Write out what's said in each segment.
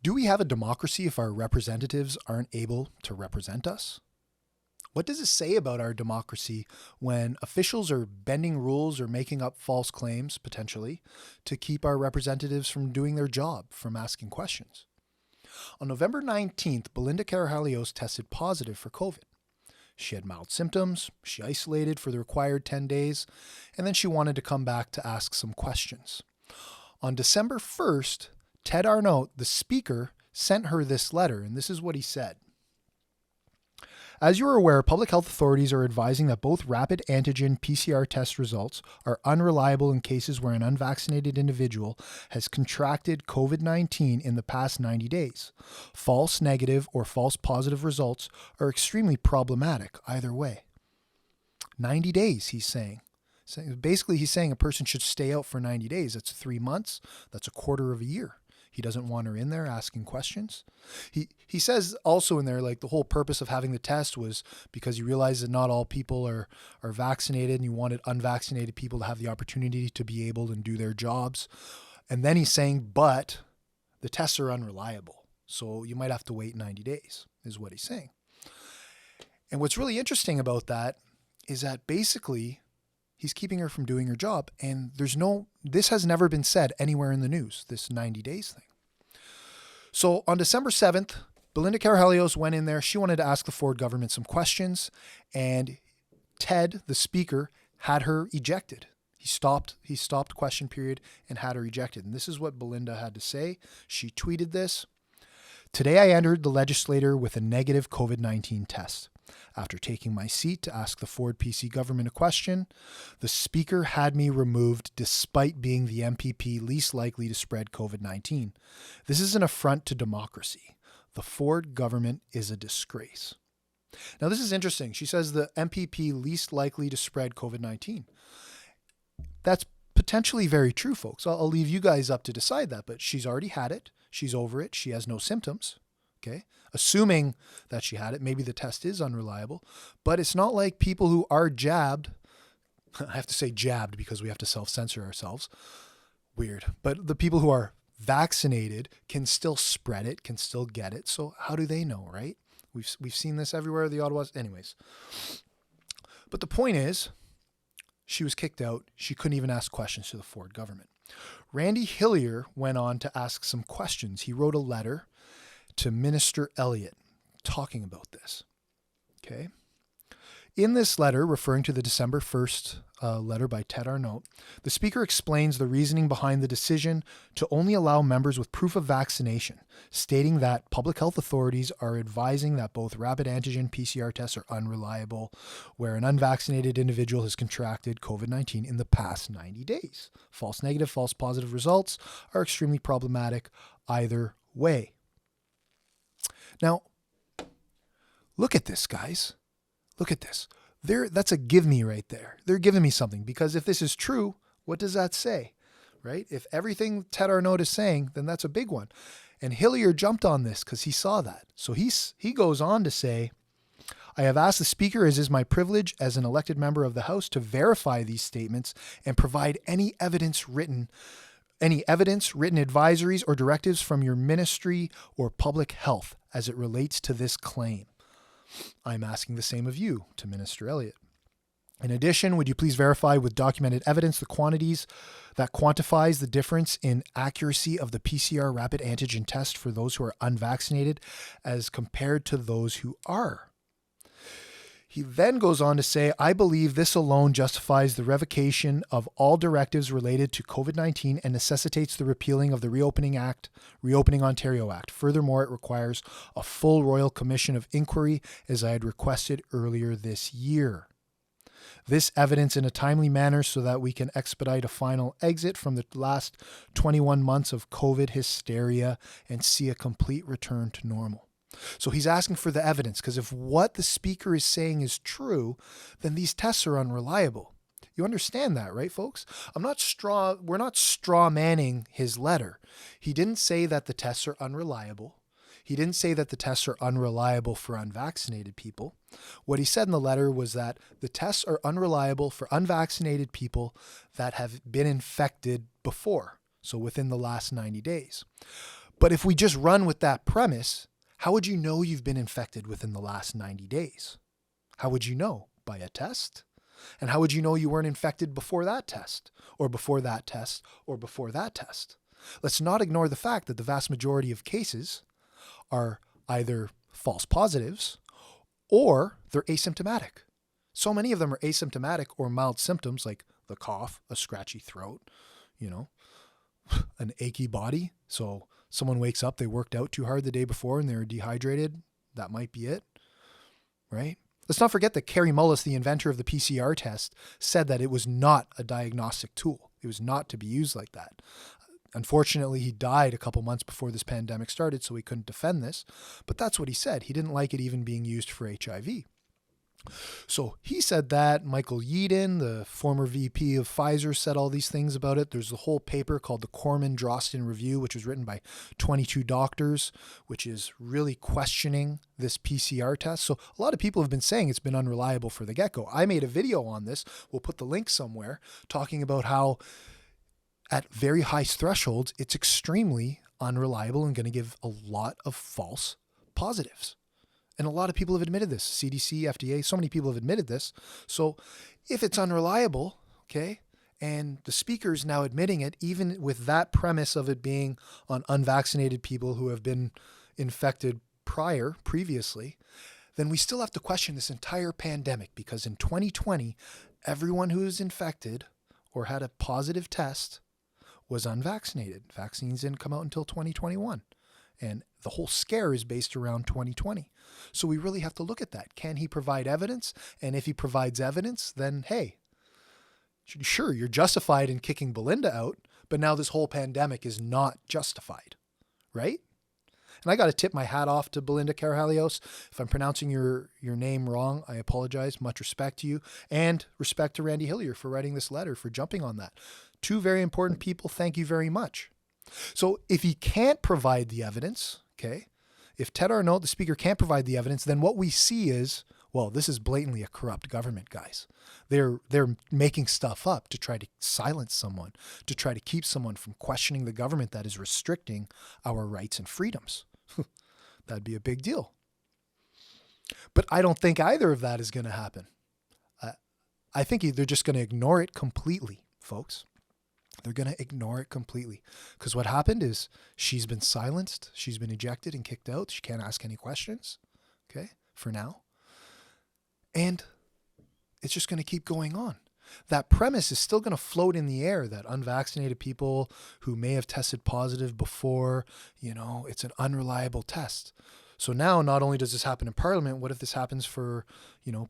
Do we have a democracy if our representatives aren't able to represent us? What does it say about our democracy when officials are bending rules or making up false claims, potentially, to keep our representatives from doing their job, from asking questions? On November 19th, Belinda Karahalios tested positive for COVID. She had mild symptoms, she isolated for the required 10 days, and then she wanted to come back to ask some questions. On December 1st, Ted Arnott, the speaker, sent her this letter, and this is what he said. As you are aware, public health authorities are advising that both rapid antigen PCR test results are unreliable in cases where an unvaccinated individual has contracted COVID-19 in the past 90 days. False negative or false positive results are extremely problematic either way. 90 days, he's saying. Basically, he's saying a person should stay out for 90 days. That's 3 months. That's a quarter of a year. He doesn't want her in there asking questions. He says also in there, like, the whole purpose of having the test was because you realize that not all people are vaccinated, and you wanted unvaccinated people to have the opportunity to be able and do their jobs. And then he's saying, but the tests are unreliable, so you might have to wait 90 days, is what he's saying. And what's really interesting about that is that basically he's keeping her from doing her job. And this has never been said anywhere in the news, this 90 days thing. So on December 7th, Belinda Karahalios went in there. She wanted to ask the Ford government some questions, and Ted, the speaker, had her ejected. He stopped question period and had her ejected. And this is what Belinda had to say. She tweeted this. Today I entered the legislature with a negative COVID-19 test. After taking my seat to ask the Ford PC government a question, the speaker had me removed despite being the MPP least likely to spread COVID-19. This is an affront to democracy. The Ford government is a disgrace. Now, this is interesting. She says the MPP least likely to spread COVID-19. That's potentially very true, folks. I'll leave you guys up to decide that, but she's already had it. She's over it. She has no symptoms. Okay. Assuming that she had it, maybe the test is unreliable, but it's not like people who are jabbed. I have to say jabbed because we have to self-censor ourselves. Weird. But the people who are vaccinated can still spread it, can still get it. So how do they know, right? We've seen this everywhere, the Ottawas. Anyways. But the point is, she was kicked out. She couldn't even ask questions to the Ford government. Randy Hillier went on to ask some questions. He wrote a letter to Minister Elliott talking about this. Okay. In this letter, referring to the December 1st letter by Ted Arnott, the speaker explains the reasoning behind the decision to only allow members with proof of vaccination, stating that public health authorities are advising that both rapid antigen PCR tests are unreliable where an unvaccinated individual has contracted COVID-19 in the past 90 days. False negative, false positive results are extremely problematic either way. Now, look at this, guys. Look at this. That's a give me right there. They're giving me something, because if this is true, what does that say, right? If everything Ted Arnott is saying, then that's a big one. And Hillier jumped on this because he saw that. So he goes on to say, I have asked the speaker, as is my privilege as an elected member of the House, to verify these statements and provide any evidence, written advisories or directives from your ministry or public health as it relates to this claim. I'm asking the same of you, to Minister Elliott. In addition, would you please verify with documented evidence the quantities that quantifies the difference in accuracy of the PCR rapid antigen test for those who are unvaccinated as compared to those who are? He then goes on to say, I believe this alone justifies the revocation of all directives related to COVID-19 and necessitates the repealing of the Reopening Ontario Act. Furthermore, it requires a full Royal Commission of Inquiry, as I had requested earlier this year. This evidence in a timely manner so that we can expedite a final exit from the last 21 months of COVID hysteria and see a complete return to normal. So he's asking for the evidence, because if what the speaker is saying is true, then these tests are unreliable. You understand that, right, folks? We're not straw manning his letter. He didn't say that the tests are unreliable. He didn't say that the tests are unreliable for unvaccinated people. What he said in the letter was that the tests are unreliable for unvaccinated people that have been infected before, so within the last 90 days. But if we just run with that premise, how would you know you've been infected within the last 90 days? How would you know? By a test? And how would you know you weren't infected before that test, or before that test, or before that test? Let's not ignore the fact that the vast majority of cases are either false positives or they're asymptomatic. So many of them are asymptomatic or mild symptoms like the cough, a scratchy throat, an achy body. So someone wakes up, they worked out too hard the day before and they were dehydrated. That might be it, right? Let's not forget that Kerry Mullis, the inventor of the PCR test, said that it was not a diagnostic tool. It was not to be used like that. Unfortunately, he died a couple months before this pandemic started, so he couldn't defend this. But that's what he said. He didn't like it even being used for HIV. So he said that. Michael Yeadon, the former VP of Pfizer, said all these things about it. There's a whole paper called the Corman-Drosten Review, which was written by 22 doctors, which is really questioning this PCR test. So a lot of people have been saying it's been unreliable for the get-go. I made a video on this. We'll put the link somewhere, talking about how at very high thresholds, it's extremely unreliable and going to give a lot of false positives. And a lot of people have admitted this. CDC, FDA, so many people have admitted this. So if it's unreliable, okay, and the speaker is now admitting it, even with that premise of it being on unvaccinated people who have been infected previously, then we still have to question this entire pandemic, because in 2020, everyone who was infected or had a positive test was unvaccinated. Vaccines didn't come out until 2021. And the whole scare is based around 2020. So we really have to look at that. Can he provide evidence? And if he provides evidence, then hey, sure, you're justified in kicking Belinda out, but now this whole pandemic is not justified, right? And I got to tip my hat off to Belinda Karahalios. If I'm pronouncing your name wrong, I apologize. Much respect to you, and respect to Randy Hillier for writing this letter, for jumping on that. Two very important people. Thank you very much. So if he can't provide the evidence, okay, if Ted Arnott, the speaker, can't provide the evidence, then what we see is, well, this is blatantly a corrupt government, guys. They're making stuff up to try to silence someone, to try to keep someone from questioning the government that is restricting our rights and freedoms. That'd be a big deal. But I don't think either of that is going to happen. I think they're just going to ignore it completely, folks. They're going to ignore it completely, because what happened is she's been silenced. She's been ejected and kicked out. She can't ask any questions, okay, for now. And it's just going to keep going on. That premise is still going to float in the air, that unvaccinated people who may have tested positive before, it's an unreliable test. So now not only does this happen in Parliament, what if this happens for,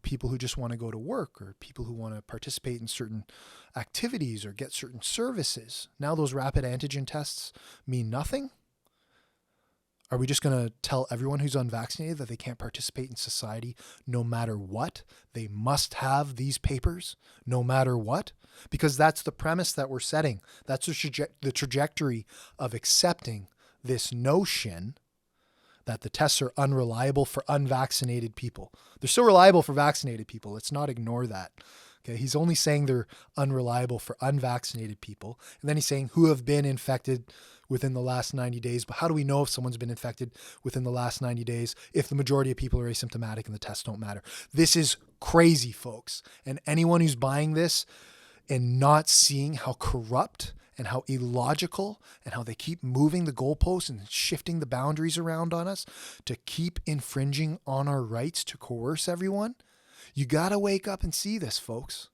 people who just want to go to work, or people who want to participate in certain activities or get certain services? Now those rapid antigen tests mean nothing? Are we just going to tell everyone who's unvaccinated that they can't participate in society no matter what? They must have these papers no matter what? Because that's the premise that we're setting. That's the trajectory of accepting this notion that the tests are unreliable for unvaccinated people. They're still reliable for vaccinated people. Let's not ignore that. Okay, he's only saying they're unreliable for unvaccinated people. And then he's saying who have been infected within the last 90 days. But how do we know if someone's been infected within the last 90 days if the majority of people are asymptomatic and the tests don't matter? This is crazy, folks. And anyone who's buying this and not seeing how corrupt and how illogical and how they keep moving the goalposts and shifting the boundaries around on us to keep infringing on our rights to coerce everyone, you got to wake up and see this, folks.